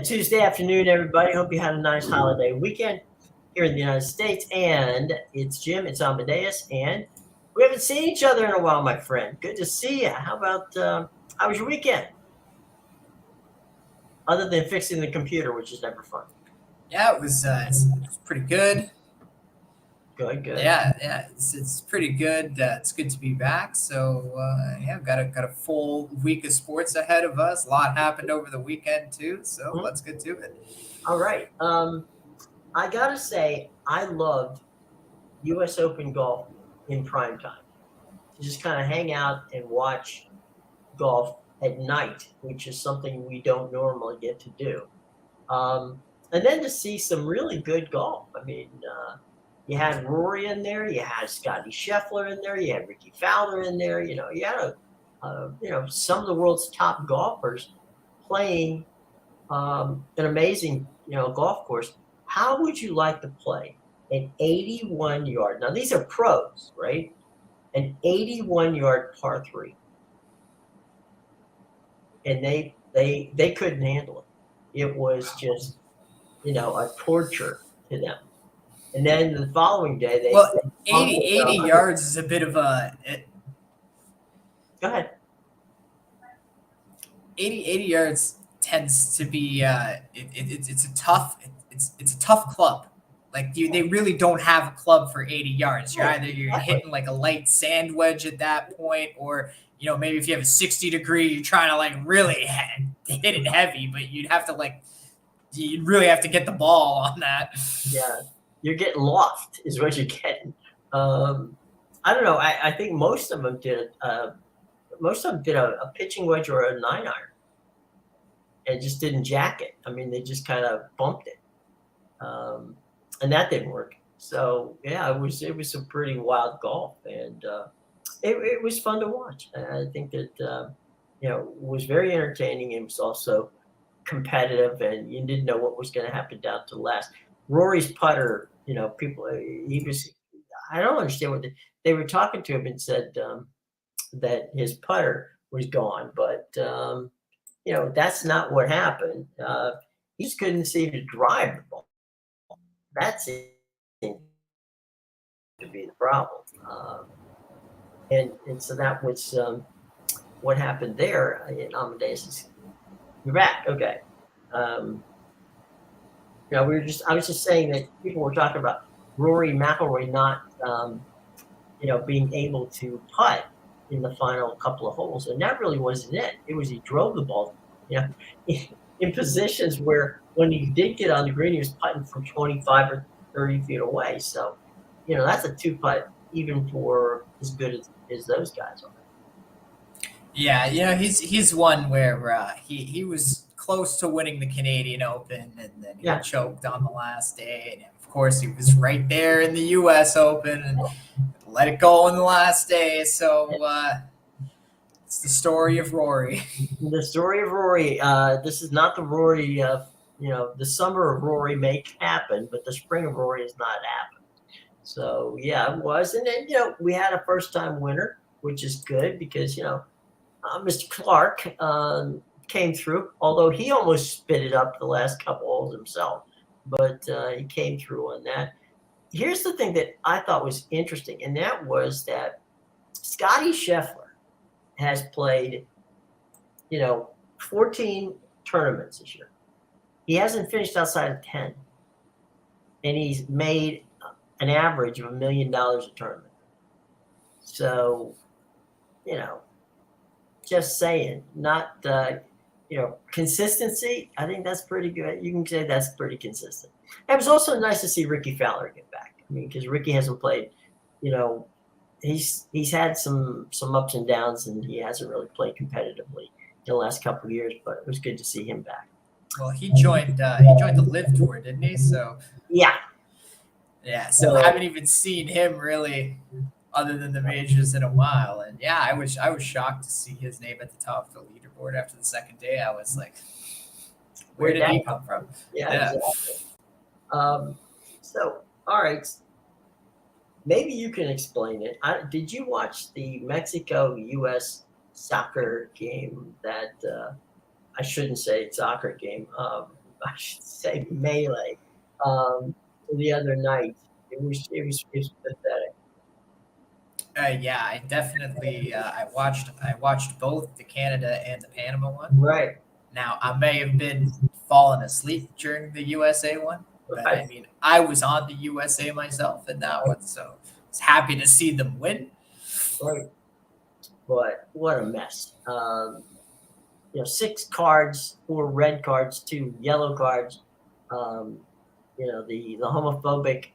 Tuesday afternoon, everybody. Hope you had a nice holiday weekend here in the United States. And it's Jim, it's Amadeus, and we haven't seen each other in a while, my friend. Good to see you. How was your weekend? Other than fixing the computer, which is never fun. Yeah, it was pretty good. Good. It's pretty good. It's good to be back. So yeah, got a full week of sports ahead of us. A lot happened over the weekend too. So Mhm. let's get to it. All right. I gotta say, I loved U.S. Open golf in prime time. To just kind of hang out and watch golf at night, which is something we don't normally get to do. And then to see some really good golf. I mean, you had Rory in there, you had Scotty Scheffler in there, you had Ricky Fowler in there. You had some of the world's top golfers playing an amazing golf course. How would you like to play an 81 yard? Now these are pros, right? An 81 yard par three, and they couldn't handle it. It was just a torture to them. And then the following day, Well, they 80 yards is a bit of Go ahead. 80 yards tends to be it's a tough club. Like they really don't have a club for 80 yards. You're hitting like a light sand wedge at that point, or maybe if you have a 60-degree, you're trying to like really hit it heavy, but you'd really have to get the ball on that. Yeah, you're getting loft is what you're getting. I don't know. I think most of them did a pitching wedge or a 9-iron, and just didn't jack it. I mean, they just kind of bumped it, and that didn't work. So yeah, it was some pretty wild golf, and it was fun to watch. I think that it was very entertaining. It was also competitive, and you didn't know what was going to happen down to the last. Rory's putter, I don't understand what they were talking to him and said that his putter was gone, but that's not what happened. He just couldn't seem to drive the ball. That seemed to be the problem. And so that was what happened there. Amadeus, you're back. Okay. I was just saying that people were talking about Rory McIlroy not, being able to putt in the final couple of holes, and that really wasn't it. It was he drove the ball, in positions where when he did get on the green, he was putting from 25 or 30 feet away. So, that's a two putt even for as good as those guys are. Yeah, he's one where he was close to winning the Canadian Open, and then he choked on the last day. And of course, he was right there in the U.S. Open and let it go on the last day. So it's the story of Rory. The story of Rory. This is not the Rory. The summer of Rory may happen, but the spring of Rory has not happened. So yeah, it was, and then we had a first-time winner, which is good because Mr. Clark came through, although he almost spit it up the last couple holes himself, but he came through on that. Here's the thing that I thought was interesting, and that was that Scotty Scheffler has played, 14 tournaments this year. He hasn't finished outside of 10, and he's made an average of $1 million a tournament. So, just saying, not consistency. I think that's pretty good. You can say that's pretty consistent. It was also nice to see Ricky Fowler get back. I mean, because Ricky hasn't played. He's had some ups and downs, and he hasn't really played competitively in the last couple of years. But it was good to see him back. Well, he joined the Live Tour, didn't he? So yeah. So I haven't even seen him really, other than the majors, in a while. And yeah, I was shocked to see his name at the top of the leaderboard after the second day. I was like, where did he come from? Yeah. Exactly. So, all right. Maybe you can explain it. Did you watch the Mexico-U.S. soccer game that I shouldn't say soccer game, I should say melee, um, the other night. It was pathetic. Yeah, I definitely I watched both the Canada and the Panama one. Right, Now I may have been falling asleep during the USA one, but I right, mean I was on the USA myself in that one, so I was happy to see them win. right. But what a mess. 6 cards, 4 red cards, 2 yellow cards. Um, the homophobic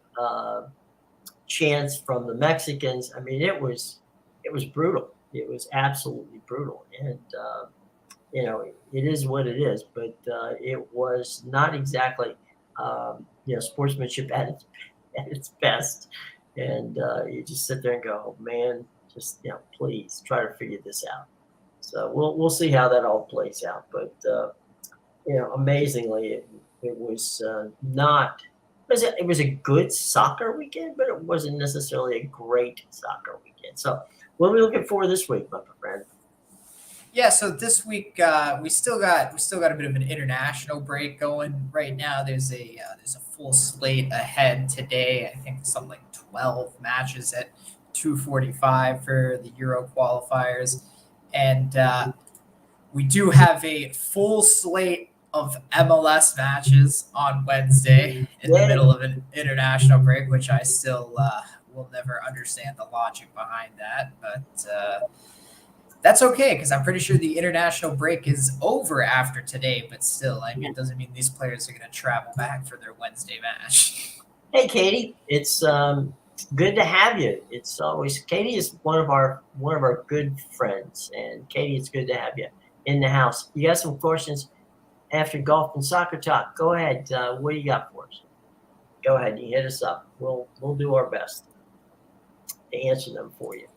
chants from the Mexicans. I mean, it was brutal. It was absolutely brutal, and it is what it is. But it was not exactly sportsmanship at its best. And you just sit there and go, man, just please try to figure this out. So we'll see how that all plays out. But amazingly, it was not. It was a good soccer weekend, but it wasn't necessarily a great soccer weekend. So what are we looking for this week, my friend? Yeah, so this week we still got a bit of an international break going right now. There's a full slate ahead today. I think something like 12 matches at 2:45 for the Euro qualifiers, and we do have a full slate of MLS matches on Wednesday in the Yay! middle of an international break, which I still will never understand the logic behind that, but. That's okay because I'm pretty sure the international break is over after today. But still, I mean, it doesn't mean these players are going to travel back for their Wednesday match. Hey, Katie, it's good to have you. It's always Katie is one of our good friends, and Katie, it's good to have you in the house. You got some questions after golf and soccer talk? Go ahead. What do you got for us? Go ahead. You hit us up. We'll do our best to answer them for you.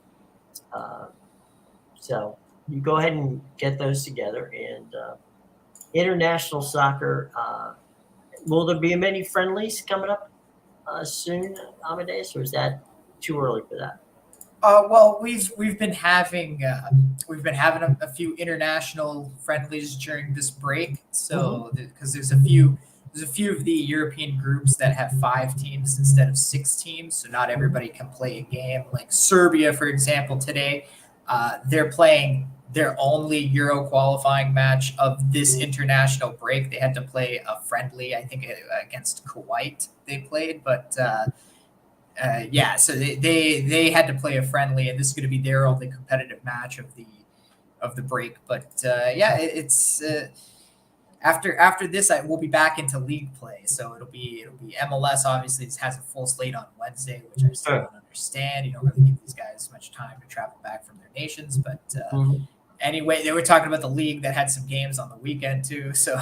Uh, so you go ahead and get those together. And international soccer. Will there be many friendlies coming up soon, Amadeus, or is that too early for that? Well, we've been having a few international friendlies during this break. Hmm. So because there's a few of the European groups that have 5 teams instead of 6 teams, so not Hmm. everybody can play a game. Like Serbia, for example, today they're playing their only Euro qualifying match of this international break. They had to play a friendly, I think, against Kuwait. They played, but. Yeah, so they had to play a friendly, and this is going to be their only competitive match of the break. But yeah, it's after this, we'll be back into league play. So it'll be MLS. Obviously, this has a full slate on Wednesday, which I still Sure. don't understand. You don't really give these guys much time to travel back from their nations, but Hmm. anyway, they were talking about the league that had some games on the weekend too. So,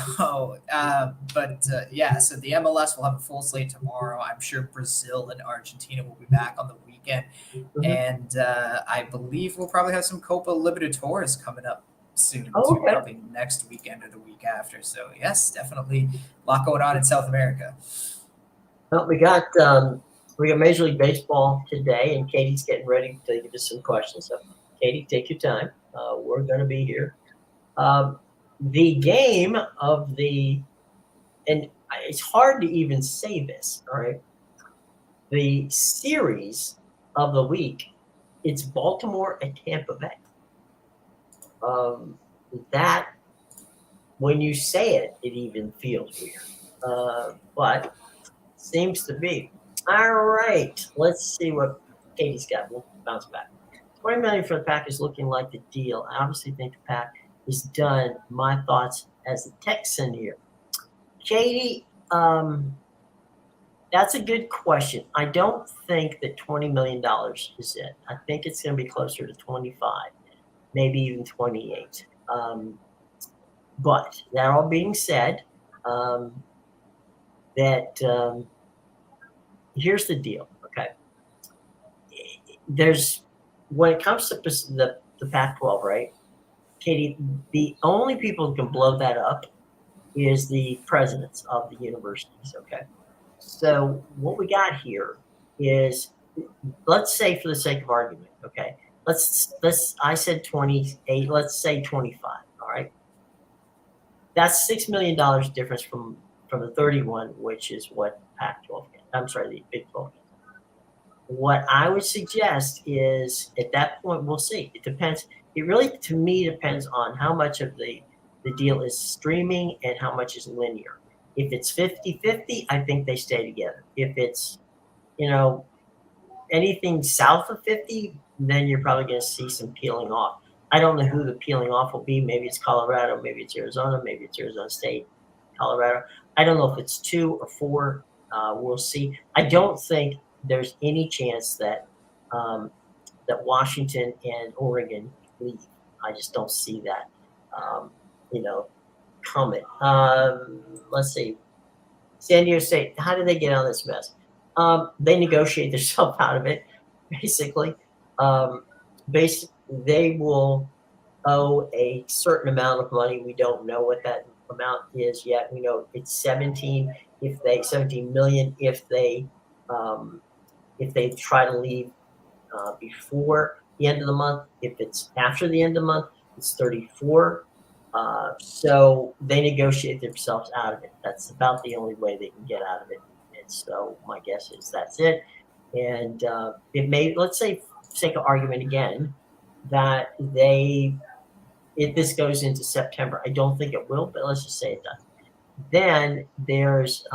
yeah, so the MLS will have a full slate tomorrow. I'm sure Brazil and Argentina will be back on the weekend, Hmm. and I believe we'll probably have some Copa Libertadores coming up soon Oh, too, okay. probably next weekend or the week after. So, yes, definitely a lot going on in South America. Well, we got Major League Baseball today, and Katie's getting ready to give us some questions. So, Katie, take your time. We're going to be here. Um, the game of the and it's hard to even say this. All right, the series of the week. It's Baltimore and Tampa Bay. Um, that when you say it, it even feels weird. But seems to be. All right, let's see what Katie's got. We'll bounce back. 20 million for the pack is looking like the deal. I obviously think the pack is done. My thoughts as a Texan here. Katie, that's a good question. I don't think that $20 million is it. I think it's going to be closer to 25, maybe even 28. But that all being said, um, that here's the deal. Okay, there's when it comes to the Pac-12, right, Katie? The only people who can blow that up is the presidents of the universities. Okay, so what we got here is, let's say for the sake of argument, okay, let's I said 28. Let's say 25. All right, that's $6 million difference from the 31, which is what Pac-12 gets. I'm sorry, the Big 12 gets. What I would suggest is at that point, we'll see. It depends. It really, to me, depends on how much of the deal is streaming and how much is linear. If it's 50-50, I think they stay together. If it's, you know, anything south of 50, then you're probably going to see some peeling off. I don't know who the peeling off will be. Maybe it's Colorado, maybe it's Arizona, maybe it's Arizona State, Colorado. I don't know if it's 2 or 4. We'll see. I don't think there's any chance that that Washington and Oregon leave. I just don't see that, you know, coming. Let's see. San Diego State, how did they get out of this mess? They negotiate themselves out of it, basically. Um, they will owe a certain amount of money. We don't know what that amount is yet. We know it's 17 million if they try to leave before the end of the month. If it's after the end of the month, it's 34. So they negotiate themselves out of it. That's about the only way they can get out of it. And so my guess is that's it. And it may, let's say, for sake of argument again, that if this goes into September, I don't think it will, but let's just say it does. Then there's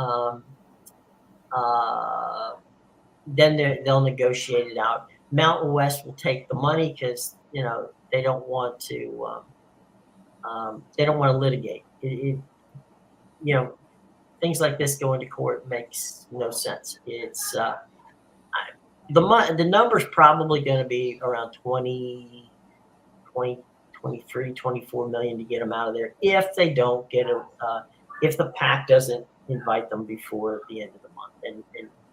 they'll negotiate it out. Mountain West will take the money because they don't want to litigate. Things like this going to court makes no sense. It's the number's probably going to be around 20, 23, 24 million to get them out of there if they don't get if the PAC doesn't invite them before the end of the month. And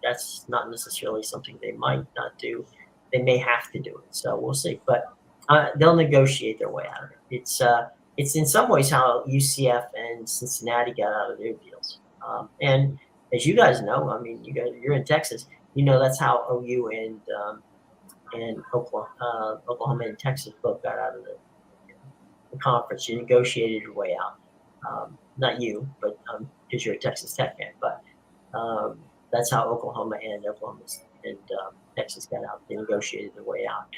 that's not necessarily something they might not do. They may have to do it. So we'll see. But they'll negotiate their way out of it. It's in some ways how UCF and Cincinnati got out of their deals. And as you guys know, I mean, you're in Texas. That's how OU and Oklahoma and Texas both got out of the conference. You negotiated your way out. Not you, but because you're a Texas Tech fan. But that's how Oklahoma and Texas got out. They negotiated their way out.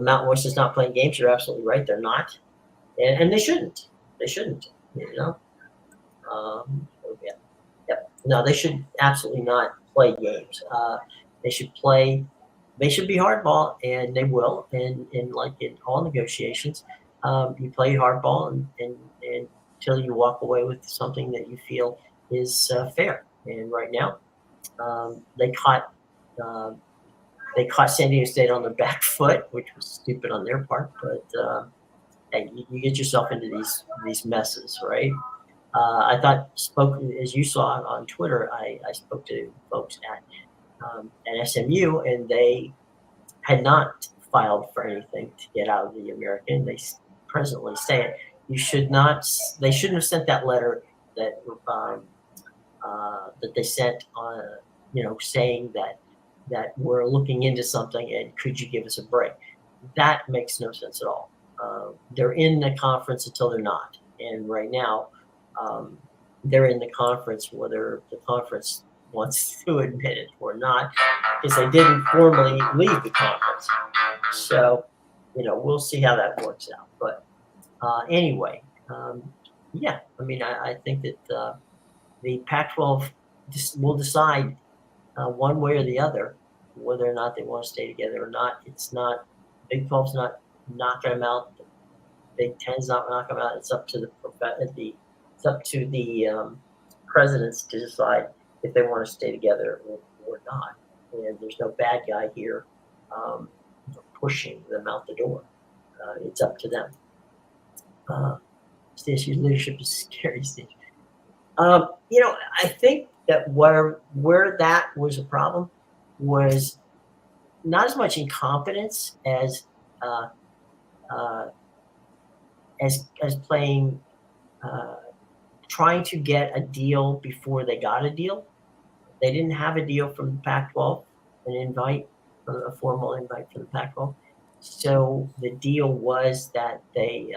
Mountain West is not playing games. You're absolutely right. They're not, and they shouldn't. They shouldn't. Yeah. Yep. No, they should absolutely not play games. They should play. They should be hardball, and they will. And like in all negotiations, you play hardball, and until you walk away with something that you feel is fair. And right now, they caught San Diego State on their back foot, which was stupid on their part. But hey, you get yourself into these messes, right? I thought as you saw on Twitter, I spoke to folks at SMU, and they had not filed for anything to get out of the American. They presently say it. They shouldn't have sent that letter that they sent on, saying that we're looking into something and could you give us a break? That makes no sense at all. They're in the conference until they're not, and right now they're in the conference whether the conference wants to admit it or not, because they didn't formally leave the conference. So, we'll see how that works out. But anyway, yeah, I mean, I think that the Pac-12 will decide one way or the other whether or not they want to stay together or not. It's not Big 12's not knocking them out. The Big 10's not knocking them out. It's up to the presidents to decide if they want to stay together or not. And there's no bad guy here pushing them out the door. It's up to them. Stacey's leadership is scary, Stacey. I think that where that was a problem was not as much incompetence as playing, trying to get a deal before they got a deal. They didn't have a deal from the Pac-12, a formal invite from the Pac-12. So the deal was that they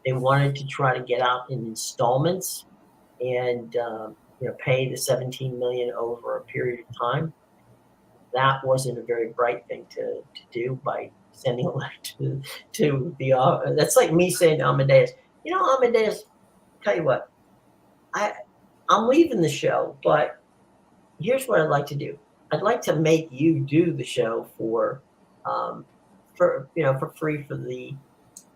wanted to try to get out in installments, and pay the 17 million over a period of time. That wasn't a very bright thing to do by sending a letter to the. That's like me saying to Amadeus, Amadeus, tell you what, I I'm leaving the show, but here's what I'd like to do. I'd like to make you do the show um, for free for the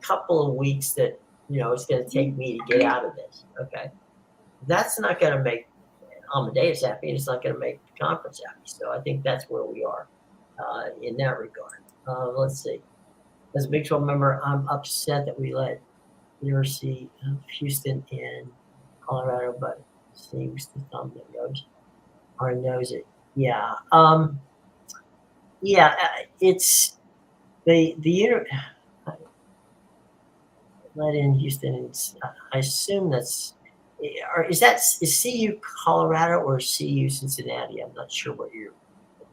couple of weeks that it's going to take me to get out of this. Okay, that's not going to make Amadeus happy, and it's not going to make the conference happy. So I think that's where we are in that regard. Let's see. As a Big 12 member, I'm upset that we let University of Houston in Colorado, but seems to thumb that knows or knows it. Yeah. Yeah. It's let in Houston. I assume is CU Colorado or CU Cincinnati? I'm not sure what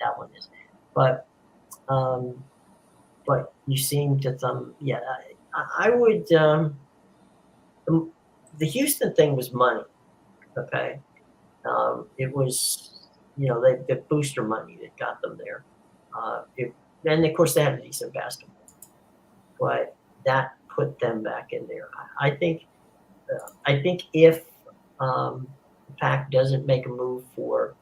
that one is, but um, you seem to thumb. Yeah, I would. The Houston thing was money. Okay, it was the booster money that got them there. And of course they had a decent basketball, but that put them back in there. I think if the Pac doesn't make a move for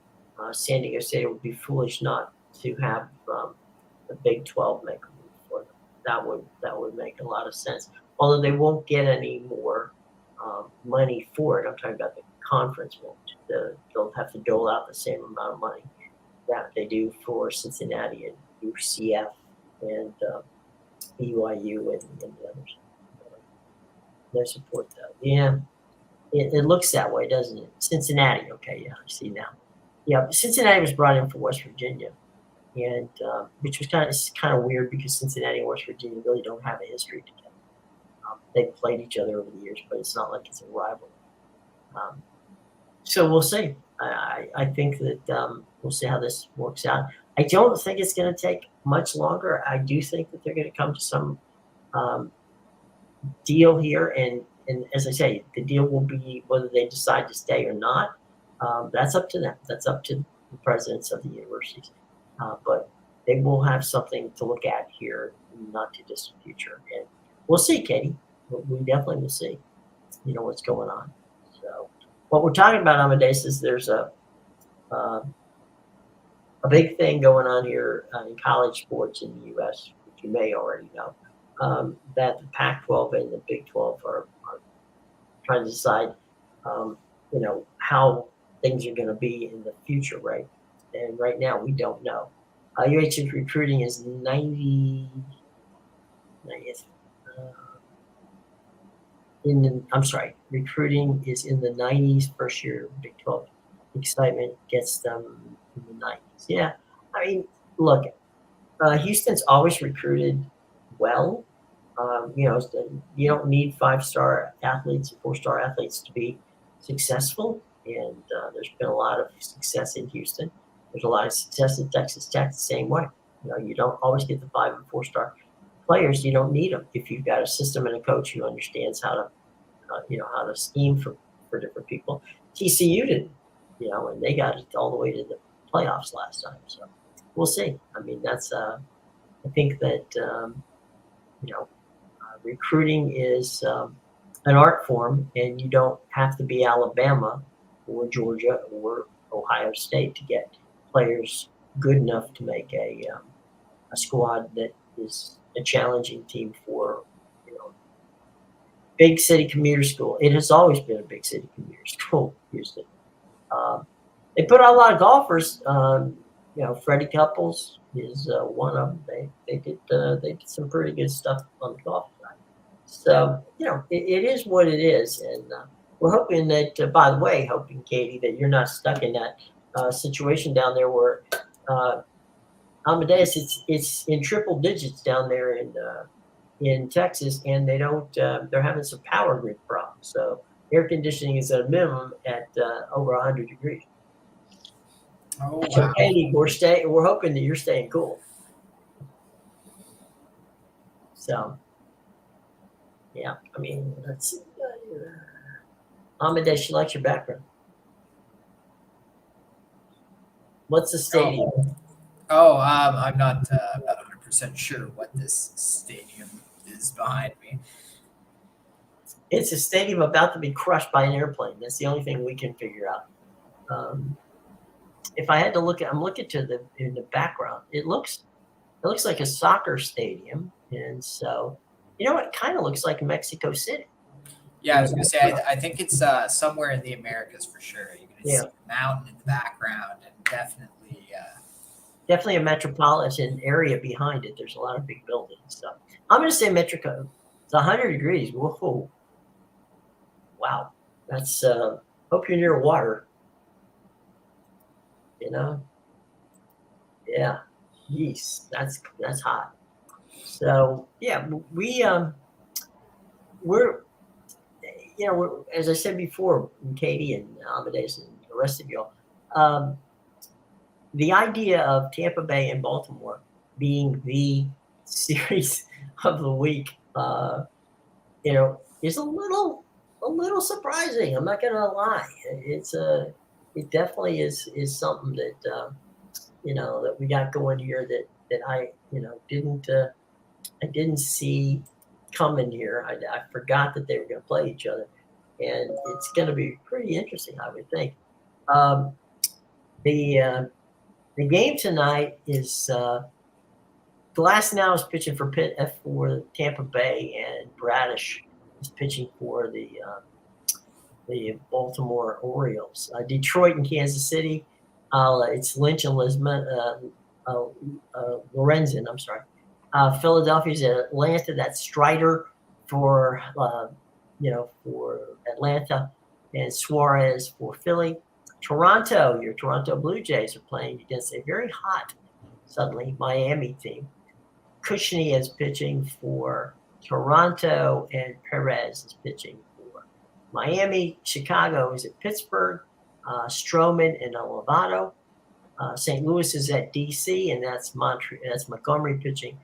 San Diego State, it would be foolish not to have the Big 12 make a move for them. That would make a lot of sense. Although they won't get any more money for it. I'm talking about the conference won't. They'll have to dole out the same amount of money that they do for Cincinnati and UCF and BYU and the others. No support though. Yeah, it looks that way, doesn't it? Cincinnati. Okay, yeah, I see now. Yeah, Cincinnati was brought in for West Virginia, and which was kind of weird because Cincinnati and West Virginia really don't have a history together. They've played each other over the years, but it's not like it's a rivalry. Um, so we'll see. I think that we'll see how this works out. I don't think it's going to take much longer. I do think that they're going to come to some um, deal here, and as I say, the deal will be whether they decide to stay or not. That's up to them. That's up to the presidents of the universities. But they will have something to look at here in the not too distant future, and we'll see, Katie. We definitely will see. What's going on. So, what we're talking about, Amadeus, is there's uh, a big thing going on here in college sports in the U.S., which you may already know, that the Pac-12 and the Big 12 are trying to decide, how things are going to be in the future, right? And right now, we don't know. UH's recruiting is 90th. I'm sorry, recruiting is in the 90s. First year Big 12 excitement gets them in the 90s. Yeah, I mean, look, Houston's always recruited well. You don't need 5-star athletes, 4-star athletes to be successful. And there's been a lot of success in Houston. There's a lot of success in Texas Tech the same way. You don't always get the 5 and 4-star players. You don't need them if you've got a system and a coach who understands how to scheme for different people. TCU didn't, and they got it all the way to the playoffs last time. So we'll see. I mean, I think that recruiting is an art form, and you don't have to be Alabama or Georgia or Ohio State to get players good enough to make a squad that is a challenging team for big city commuter school. It has always been a big city commuter school, Houston. They put out a lot of golfers. Freddie Couples is one of them. They did some pretty good stuff on the golf side. So it is what it is, and we're hoping that. By the way, hoping Katie that you're not stuck in that situation down there where Amadeus it's in triple digits down there in Texas, and they don't. They're having some power grid problems. So air conditioning is at a minimum at over 100 degrees. Oh So wow! Katie, we're hoping that you're staying cool. So yeah, I mean, let's see. Amadeus, you like your background. What's the stadium? I'm not about 100% sure what this stadium is behind me. It's a stadium about to be crushed by an airplane. That's the only thing we can figure out. Um, if I had to look at, I'm looking to the in the background. It looks like a soccer stadium, and so it kind of looks like Mexico City. Yeah, I was gonna say I think it's somewhere in the Americas for sure. You're gonna Yeah, see the mountain in the background, and definitely a metropolitan area behind it. There's a lot of big buildings. So I'm going to say Mexico. It's 100 degrees. Whoa, wow. That's hope you're near water. You know, yeah. Yeast. That's hot. So yeah, we're as I said before, Katie and Amadeus and the rest of y'all, um, the idea of Tampa Bay and Baltimore being the series of the week, is a little surprising. I'm not going to lie. It definitely is something that that we got going here that I didn't see coming here. I forgot that they were going to play each other, and it's going to be pretty interesting, I would think. Um, the uh, the game tonight is Glass now is pitching for Tampa Bay, and Bradish is pitching for the Baltimore Orioles. Detroit and Kansas City, it's Lynch and Lorenzen. I'm sorry. Philadelphia's at Atlanta. That's Strider for Atlanta, and Suarez for Philly. Toronto, your Toronto Blue Jays are playing against a very hot, suddenly, Miami team. Cushney is pitching for Toronto, and Perez is pitching for Miami. Chicago is at Pittsburgh. Stroman and Lovato. St. Louis is at DC, and that's Montgomery pitching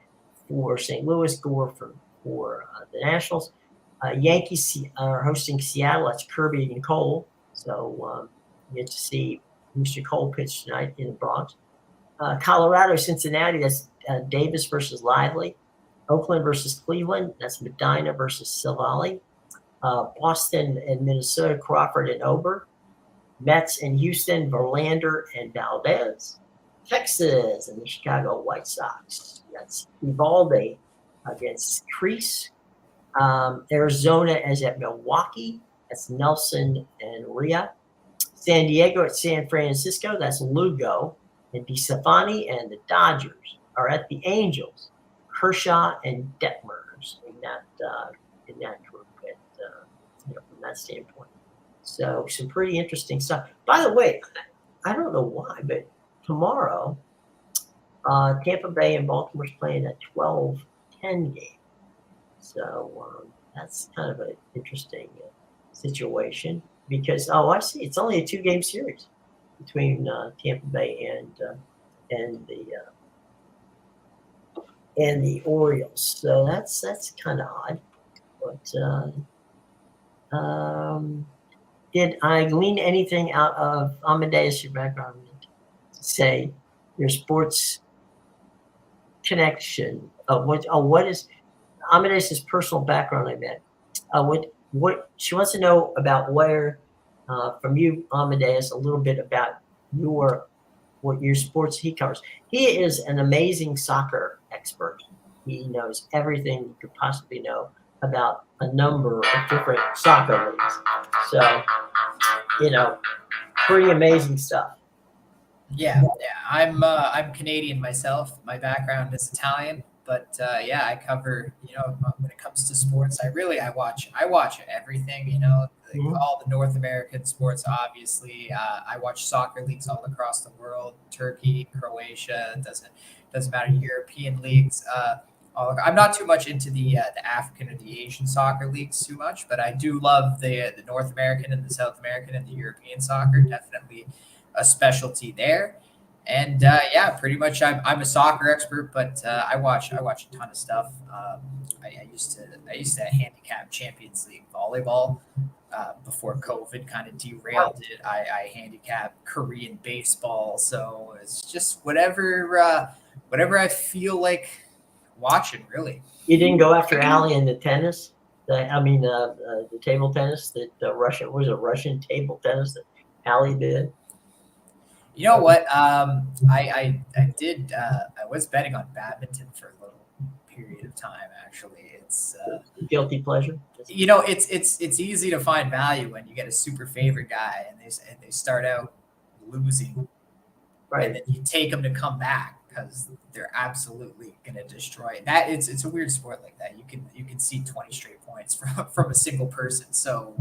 for St. Louis. Gore for the Nationals. Yankees are hosting Seattle. That's Kirby and Cole. So you get to see Mr. Cole pitch tonight in the Bronx. Colorado, Cincinnati, that's Davis versus Lively. Oakland versus Cleveland, that's Medina versus Silvally. Boston and Minnesota, Crawford and Ober. Mets and Houston, Verlander and Valdez. Texas and the Chicago White Sox, that's Evaldi against Crease. Arizona is at Milwaukee, that's Nelson and Rhea. San Diego at San Francisco, that's Lugo and DeStefani, and the Dodgers are at the Angels, Kershaw and Detmers in that group from that standpoint. So some pretty interesting stuff. By the way, I don't know why, but tomorrow Tampa Bay and Baltimore's playing a 12-10 game. So that's kind of an interesting situation because I see it's only a 2-game series between Tampa Bay and the Orioles. So that's kind of odd. But did I glean anything out of Amadeus, your background, to say your sports connection of what is Amadeus's personal background? I bet what she wants to know about where from you, Amadeus, a little bit about what your sports he covers. He is an amazing soccer expert. He knows everything you could possibly know about a number of different soccer leagues. So, pretty amazing stuff. Yeah. I'm Canadian myself. My background is Italian, but I cover. When it comes to sports, I watch everything. Mhm. All the North American sports. Obviously, I watch soccer leagues all across the world. Turkey, Croatia. Doesn't matter. European leagues. I'm not too much into the African or the Asian soccer leagues too much, but I do love the North American and the South American and the European soccer. Definitely a specialty there. And pretty much I'm a soccer expert, but I watch a ton of stuff. I used to handicap Champions League volleyball. before COVID kind of derailed it. I handicap Korean baseball, so it's just whatever I feel like watching. Really, You didn't go after Allie in the tennis. The table tennis that Russian was a Russian table tennis that Allie did. you know what? I did. I was betting on badminton for a little period of time. Actually, it's Guilty pleasure. it's easy to find value when you get a super favorite guy and they start out losing, and then you take them to come back because they're absolutely gonna destroy it. That it's a weird sport like that. You can see 20 straight points from a single person. So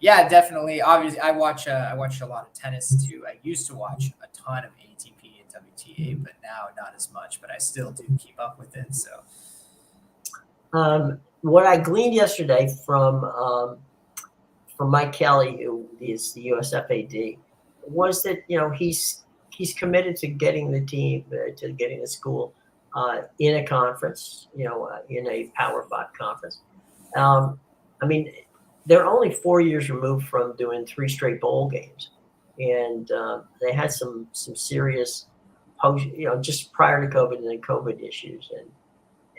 yeah, definitely. Obviously, I watch a lot of tennis too. I used to watch a ton of ATP and WTA, but now not as much. But I still do keep up with it. So What I gleaned yesterday from Mike Kelly, who is the USFAD, was that he's committed to getting the team to getting the school in a conference, in a Power 5 conference. I mean, they're only 4 years removed from doing 3 straight bowl games, and they had some serious just prior to COVID and then COVID issues,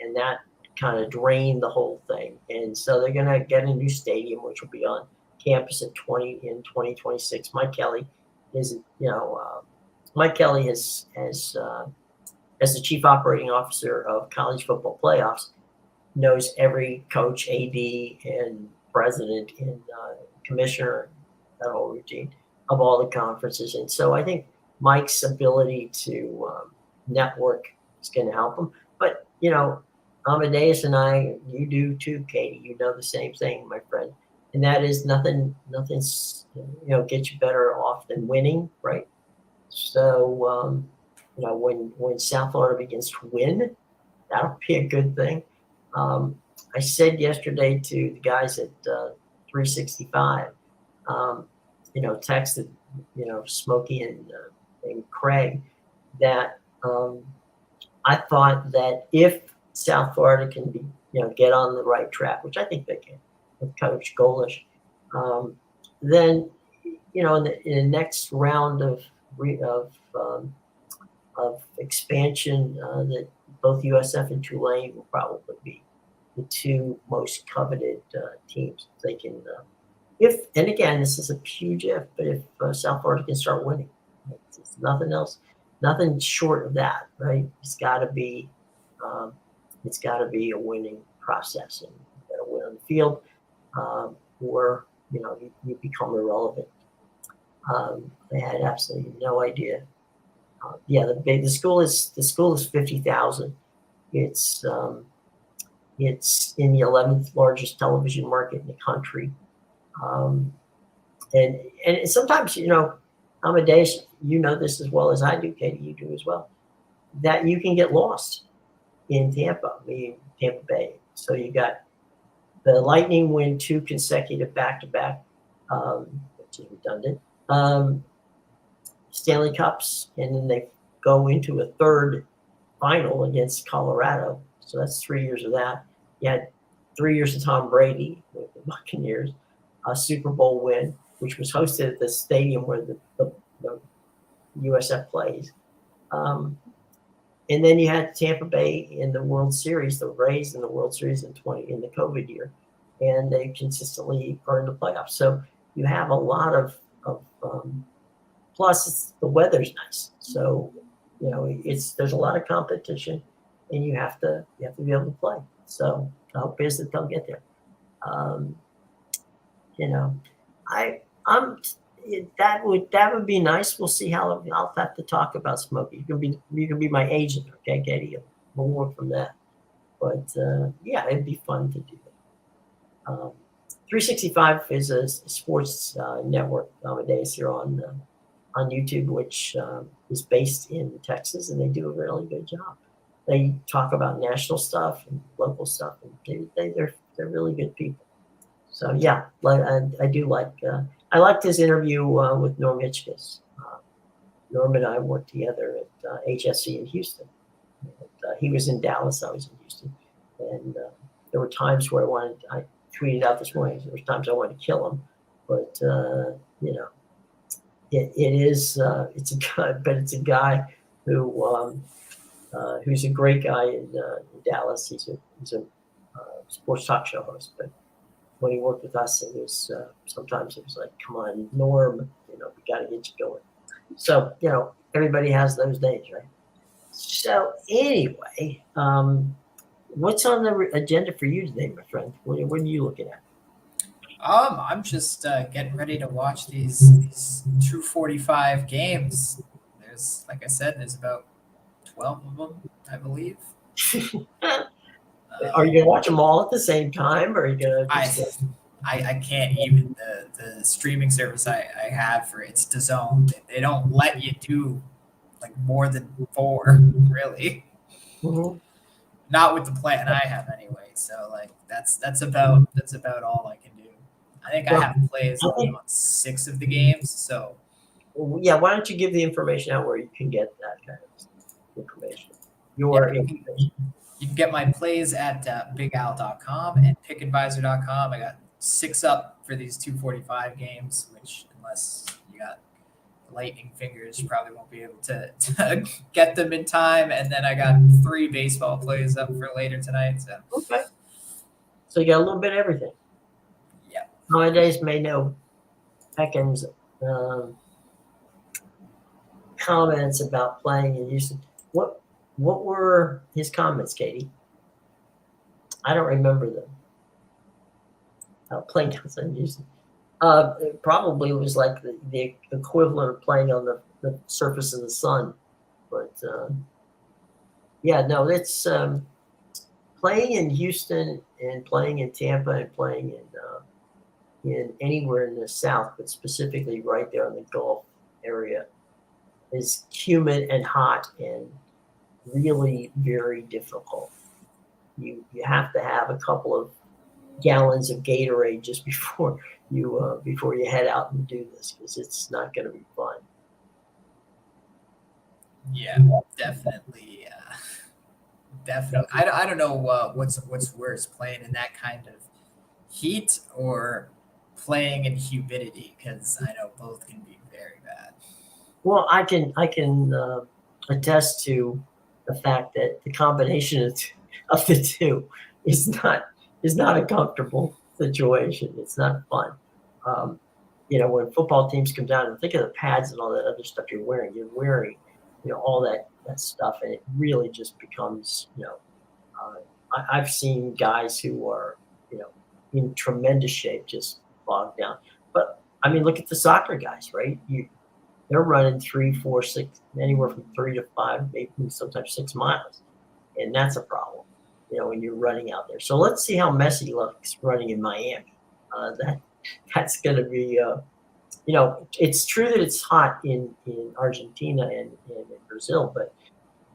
and that kind of drained the whole thing. And so they're going to get a new stadium, which will be on campus in 2026. Mike Kelly is, Mike Kelly is as the chief operating officer of college football playoffs, knows every coach, AD, and president and commissioner, that whole routine of all the conferences. And so I think Mike's ability to network is going to help him. But Amadeus and I, you do too, Katie. You know the same thing, my friend, and that is nothing's gets you better off than winning, right? So when South Florida begins to win, that'll be a good thing. I said yesterday to the guys at 365, texted Smokey and Craig that I thought that if South Florida can be, get on the right track, which I think they can with Coach Golish, then in the next round of expansion, that both USF and Tulane will probably be the 2 most coveted teams. They can, and again, this is a huge if, but if South Florida can start winning, it's nothing else, nothing short of that, right? It's got to be a winning process, and you got to win on the field, or you become irrelevant. They had absolutely no idea. The school is 50,000. It's in the 11th largest television market in the country, and sometimes Amadeus, this as well as I do, Katie, you do as well, that you can get lost in Tampa Bay. So you got the Lightning win 2 consecutive back-to-back, which is redundant, Stanley Cups, and then they go into a third final against Colorado. So that's 3 years of that. You had 3 years of Tom Brady with the Buccaneers, a Super Bowl win, which was hosted at the stadium where the USF plays. And then you had Tampa Bay in the World Series, the Rays in the World Series in the COVID year, and they consistently are in the playoffs. So you have a lot of plus the weather's nice. So there's a lot of competition, and you have to be able to play. So the hope is that they'll get there. That would be nice. We'll see how I'll have to talk about Smokey. You can be my agent, okay, Katie? We'll work from that. But it'd be fun to do that. 365 is a sports network nowadays here on YouTube, which is based in Texas, and they do a really good job. They talk about national stuff and local stuff, and they're really good people. So yeah, I do like. I liked his interview with Norm Hitchcock. Norm and I worked together at HSC in Houston. He was in Dallas, I was in Houston, and there were times where I tweeted out this morning. There's times I want to kill him, but you know, it is it's a guy, but it's a guy who's a great guy in Dallas. He's a sports talk show host, but when he worked with us, it was sometimes it was like, come on, Norm, you know, we got to get you going. So, you know, everybody has those days, right? So anyway, what's on the agenda for you today, my friend? What are you looking at? I'm just getting ready to watch these 245 games. There's, like I said, there's about 12 of them, I believe. Are you gonna watch them all at the same time, or are you gonna I, just? I can't even the streaming service I have for it's DAZN. They don't let you do like more than four, really. Mhm. Not with the plan I have anyway. So like that's about all I can do. I think I Well, have plays I on think, 6 of the games. So yeah. Why don't you give the information out where you can get that kind of information? yeah, Your information. you can get my plays at bigal.com and pickadvisor.com. I got 6 up for these 245 games, which unless you got lightning fingers, you probably won't be able to get them in time. And then I got 3 baseball plays up for later tonight. So Okay. So you got a little bit of everything. yeah. Nowadays, may know Peckham's um, comments about playing in Houston. What were his comments, Katie? I don't remember them. Playing outside Houston. It probably was like the equivalent of playing on the surface of the sun. But yeah, no, it's playing in Houston and playing in Tampa and playing in anywhere in the South, but specifically right there in the Gulf area, is humid and hot and really very difficult. You have to have a couple of gallons of Gatorade just before you head out and do this, because it's not going to be fun. Yeah, definitely. Definitely. I don't know what's worse, playing in that kind of heat or playing in humidity, because I know both can be very bad. Well, I can attest to the fact that the combination of the two is not a comfortable situation. It's not fun. Um, you know, when football teams come down and think of the pads and all that other stuff you're wearing, you know, all that stuff, and it really just becomes, you know, I've seen guys who are, you know, in tremendous shape just bogged down. But I mean, look at the soccer guys, right? They're running 3, 4, 6, anywhere from 3 to 5, maybe sometimes 6 miles, and that's a problem. You know, when you're running out there. So let's see how Messi looks running in Miami. That's going to be. You know, it's true that it's hot in Argentina and in Brazil, but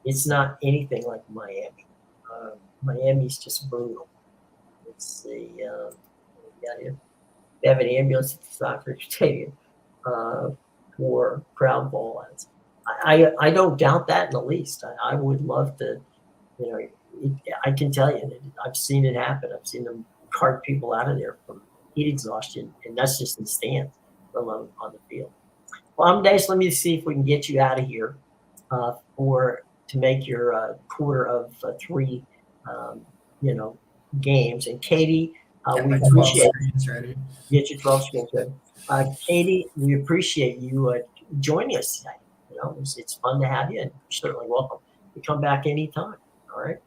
it's not anything like Miami. Miami's just brutal. It's the yeah, they have an ambulance at the soccer stadium uh, for crowd ball ads. I don't doubt that in the least. I would love to, you know, I can tell you that I've seen it happen. I've seen them cart people out of there from heat exhaustion, and that's just in the stands, let alone on the field. Well, Amadeus, let me see if we can get you out of here for to make your quarter of 3, um, you know, games. And Katie, Get we my 12 appreciate screens ready. get your 12 screens ready. Katie, we appreciate you joining us today. You know, it's fun to have you, and you're certainly welcome to come back anytime. All right.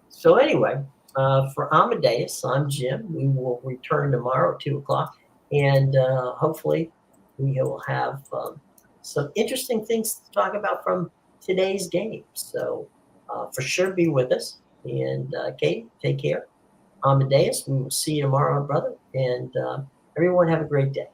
So anyway, for Amadeus, I'm Jim. We will return tomorrow at 2 o'clock, and hopefully we will have some interesting things to talk about from today's game. So for sure, be with us. And Katie, take care. Amadeus, we will see you tomorrow, brother. And everyone have a great day.